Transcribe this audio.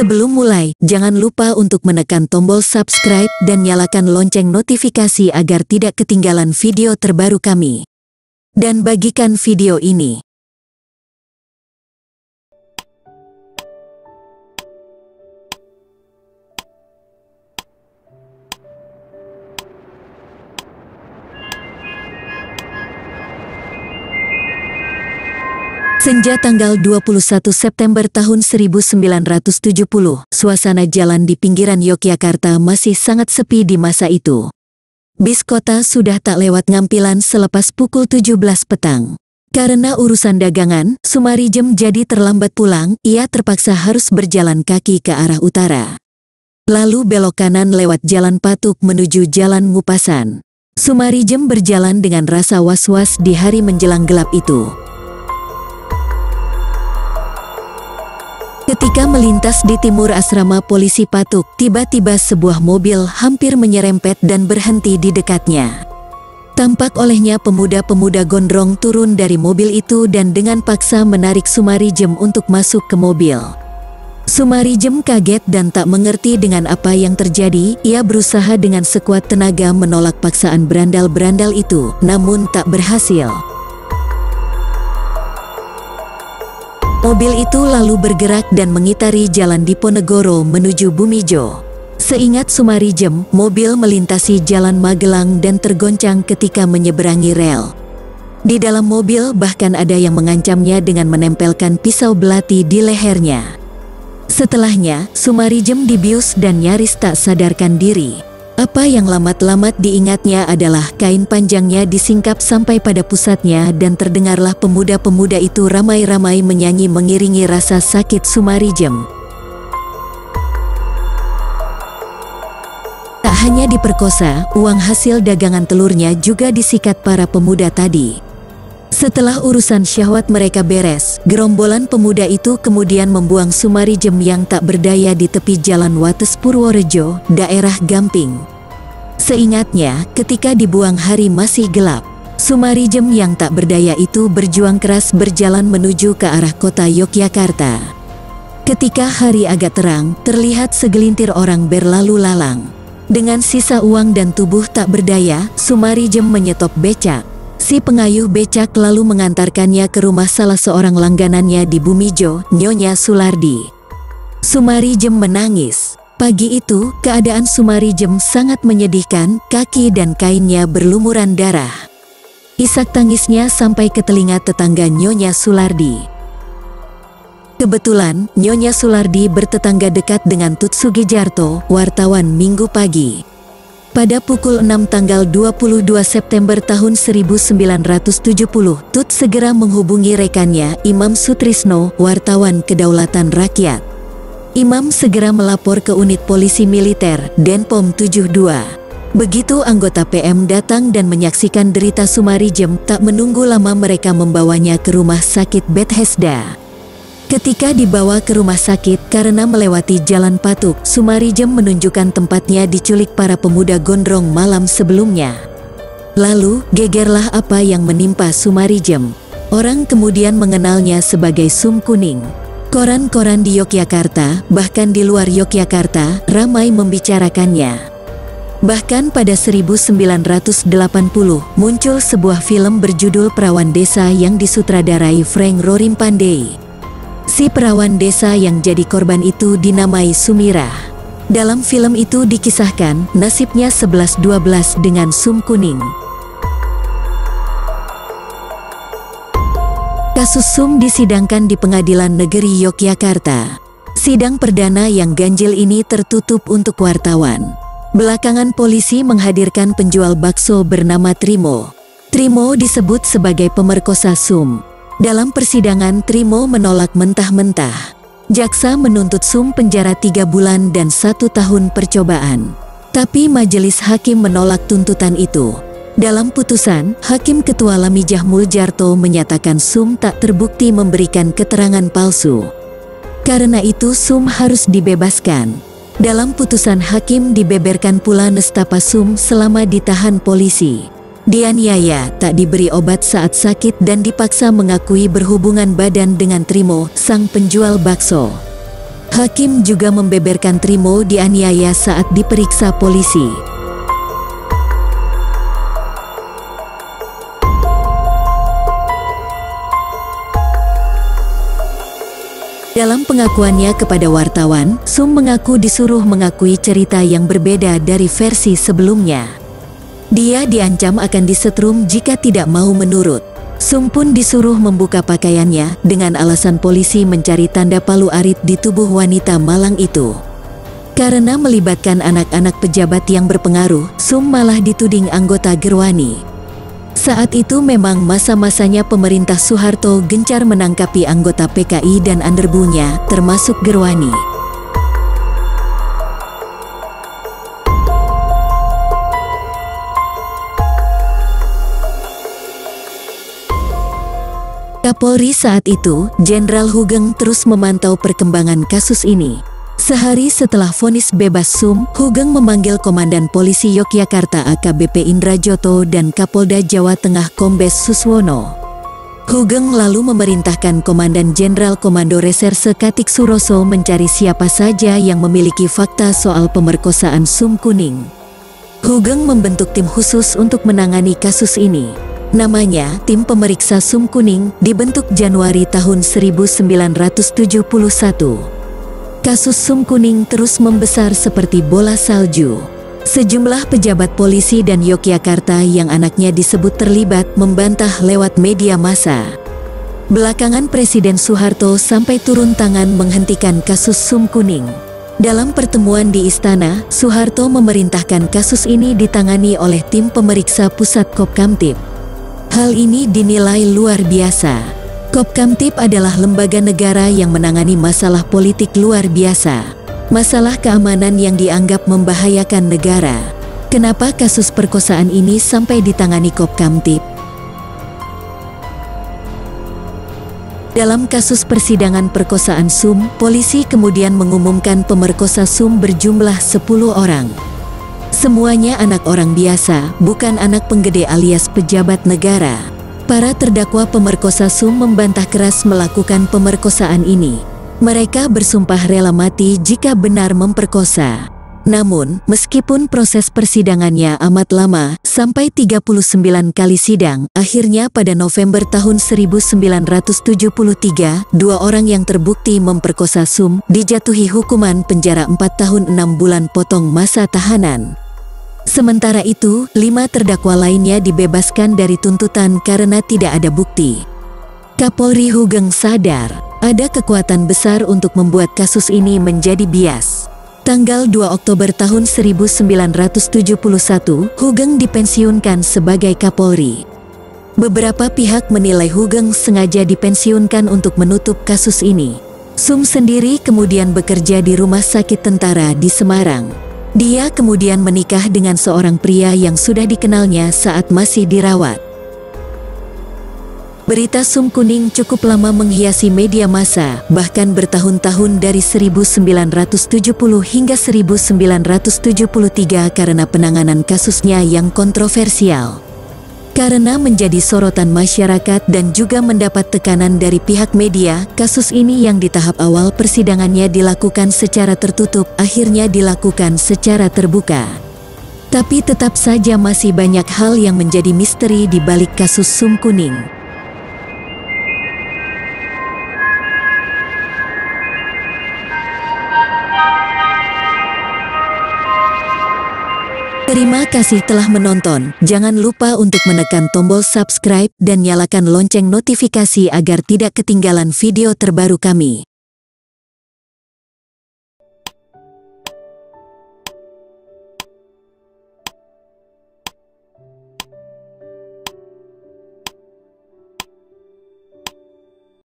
Sebelum mulai, jangan lupa untuk menekan tombol subscribe dan nyalakan lonceng notifikasi agar tidak ketinggalan video terbaru kami. Dan bagikan video ini. Senja tanggal 21 September tahun 1970, suasana jalan di pinggiran Yogyakarta masih sangat sepi di masa itu. Bis kota sudah tak lewat ngampilan selepas pukul 17 petang. Karena urusan dagangan, Sumarijem jadi terlambat pulang, ia terpaksa harus berjalan kaki ke arah utara. Lalu belok kanan lewat Jalan Patuk menuju Jalan Ngupasan. Sumarijem berjalan dengan rasa was-was di hari menjelang gelap itu. Ketika melintas di timur asrama polisi Patuk, tiba-tiba sebuah mobil hampir menyerempet dan berhenti di dekatnya. Tampak olehnya pemuda-pemuda gondrong turun dari mobil itu dan dengan paksa menarik Sumarijem untuk masuk ke mobil. Sumarijem kaget dan tak mengerti dengan apa yang terjadi. Ia berusaha dengan sekuat tenaga menolak paksaan berandal-berandal itu, namun tak berhasil. Mobil itu lalu bergerak dan mengitari jalan Diponegoro menuju Bumijo. Seingat Sumarijem, mobil melintasi jalan Magelang dan tergoncang ketika menyeberangi rel. Di dalam mobil bahkan ada yang mengancamnya dengan menempelkan pisau belati di lehernya. Setelahnya, Sumarijem dibius dan nyaris tak sadarkan diri. Apa yang lamat-lamat diingatnya adalah kain panjangnya disingkap sampai pada pusatnya dan terdengarlah pemuda-pemuda itu ramai-ramai menyanyi mengiringi rasa sakit Sumarijem. Tak hanya diperkosa, uang hasil dagangan telurnya juga disikat para pemuda tadi. Setelah urusan syahwat mereka beres, gerombolan pemuda itu kemudian membuang Sumarijem yang tak berdaya di tepi jalan Wates Purworejo, daerah Gamping. Seingatnya, ketika dibuang hari masih gelap, Sumarijem yang tak berdaya itu berjuang keras berjalan menuju ke arah kota Yogyakarta. Ketika hari agak terang, terlihat segelintir orang berlalu lalang. Dengan sisa uang dan tubuh tak berdaya, Sumarijem menyetop becak. Si pengayuh becak lalu mengantarkannya ke rumah salah seorang langganannya di Bumijo, Nyonya Sulardi. Sumarijem menangis. Pagi itu, keadaan Sumarijem sangat menyedihkan, kaki dan kainnya berlumuran darah. Isak tangisnya sampai ke telinga tetangga Nyonya Sulardi. Kebetulan, Nyonya Sulardi bertetangga dekat dengan Tut Sugijarto, wartawan Minggu Pagi. Pada pukul 6 tanggal 22 September tahun 1970, Tut segera menghubungi rekannya, Imam Sutrisno, wartawan Kedaulatan Rakyat. Imam segera melapor ke unit polisi militer, Denpom 72. Begitu anggota PM datang dan menyaksikan derita Sumarijem, tak menunggu lama mereka membawanya ke rumah sakit Bethesda. Ketika dibawa ke rumah sakit karena melewati Jalan Patuk, Sumarijem menunjukkan tempatnya diculik para pemuda gondrong malam sebelumnya. Lalu, gegerlah apa yang menimpa Sumarijem. Orang kemudian mengenalnya sebagai Sum Kuning. Koran-koran di Yogyakarta, bahkan di luar Yogyakarta, ramai membicarakannya. Bahkan pada 1980, muncul sebuah film berjudul Perawan Desa yang disutradarai Frank Rorimpandey. Si perawan desa yang jadi korban itu dinamai Sumirah. Dalam film itu dikisahkan nasibnya 11-12 dengan Sum Kuning. Kasus Sum disidangkan di Pengadilan Negeri Yogyakarta. Sidang perdana yang ganjil ini tertutup untuk wartawan. Belakangan polisi menghadirkan penjual bakso bernama Trimo. Trimo disebut sebagai pemerkosa Sum. Dalam persidangan, Trimo menolak mentah-mentah. Jaksa menuntut Sum penjara 3 bulan dan 1 tahun percobaan. Tapi majelis hakim menolak tuntutan itu. Dalam putusan, Hakim Ketua Lamijah Muljarto menyatakan Sum tak terbukti memberikan keterangan palsu. Karena itu Sum harus dibebaskan. Dalam putusan hakim dibeberkan pula nestapa Sum selama ditahan polisi. Dianiaya, tak diberi obat saat sakit dan dipaksa mengakui berhubungan badan dengan Trimo, sang penjual bakso. Hakim juga membeberkan Trimo dianiaya saat diperiksa polisi. Dalam pengakuannya kepada wartawan, Sum mengaku disuruh mengakui cerita yang berbeda dari versi sebelumnya. Dia diancam akan disetrum jika tidak mau menurut. Sum pun disuruh membuka pakaiannya dengan alasan polisi mencari tanda palu arit di tubuh wanita malang itu. Karena melibatkan anak-anak pejabat yang berpengaruh, Sum malah dituding anggota Gerwani. Saat itu memang masa-masanya pemerintah Soeharto gencar menangkapi anggota PKI dan underbunya, termasuk Gerwani. Kapolri saat itu, Jenderal Hugeng, terus memantau perkembangan kasus ini. Sehari setelah vonis bebas Sum, Hugeng memanggil Komandan Polisi Yogyakarta AKBP Indra Joto dan Kapolda Jawa Tengah Kombes Suswono. Hugeng lalu memerintahkan Komandan Jenderal Komando Reserse Katik Suroso mencari siapa saja yang memiliki fakta soal pemerkosaan Sum Kuning. Hugeng membentuk tim khusus untuk menangani kasus ini. Namanya Tim Pemeriksa Sum Kuning, dibentuk Januari tahun 1971. Kasus Sum Kuning terus membesar seperti bola salju. Sejumlah pejabat polisi dan Yogyakarta yang anaknya disebut terlibat membantah lewat media massa. Belakangan Presiden Soeharto sampai turun tangan menghentikan kasus Sum Kuning. Dalam pertemuan di istana, Soeharto memerintahkan kasus ini ditangani oleh tim pemeriksa pusat Kopkamtib. Hal ini dinilai luar biasa. Kopkamtib adalah lembaga negara yang menangani masalah politik luar biasa. Masalah keamanan yang dianggap membahayakan negara. Kenapa kasus perkosaan ini sampai ditangani Kopkamtib? Dalam kasus persidangan perkosaan Sum, polisi kemudian mengumumkan pemerkosa Sum berjumlah 10 orang. Semuanya anak orang biasa, bukan anak penggede alias pejabat negara. Para terdakwa pemerkosa Sum membantah keras melakukan pemerkosaan ini. Mereka bersumpah rela mati jika benar memperkosa. Namun, meskipun proses persidangannya amat lama, sampai 39 kali sidang, akhirnya pada November tahun 1973, 2 orang yang terbukti memperkosa Sum dijatuhi hukuman penjara 4 tahun 6 bulan potong masa tahanan. Sementara itu, 5 terdakwa lainnya dibebaskan dari tuntutan karena tidak ada bukti. Kapolri Hugeng sadar, ada kekuatan besar untuk membuat kasus ini menjadi bias. Tanggal 2 Oktober tahun 1971, Hugeng dipensiunkan sebagai Kapolri. Beberapa pihak menilai Hugeng sengaja dipensiunkan untuk menutup kasus ini. Sum sendiri kemudian bekerja di rumah sakit tentara di Semarang. Dia kemudian menikah dengan seorang pria yang sudah dikenalnya saat masih dirawat. Berita Sum Kuning cukup lama menghiasi media massa, bahkan bertahun-tahun dari 1970 hingga 1973 karena penanganan kasusnya yang kontroversial. Karena menjadi sorotan masyarakat dan juga mendapat tekanan dari pihak media, kasus ini yang di tahap awal persidangannya dilakukan secara tertutup, akhirnya dilakukan secara terbuka. Tapi tetap saja masih banyak hal yang menjadi misteri di balik kasus Sum Kuning. Terima kasih telah menonton. Jangan lupa untuk menekan tombol subscribe dan nyalakan lonceng notifikasi agar tidak ketinggalan video terbaru kami.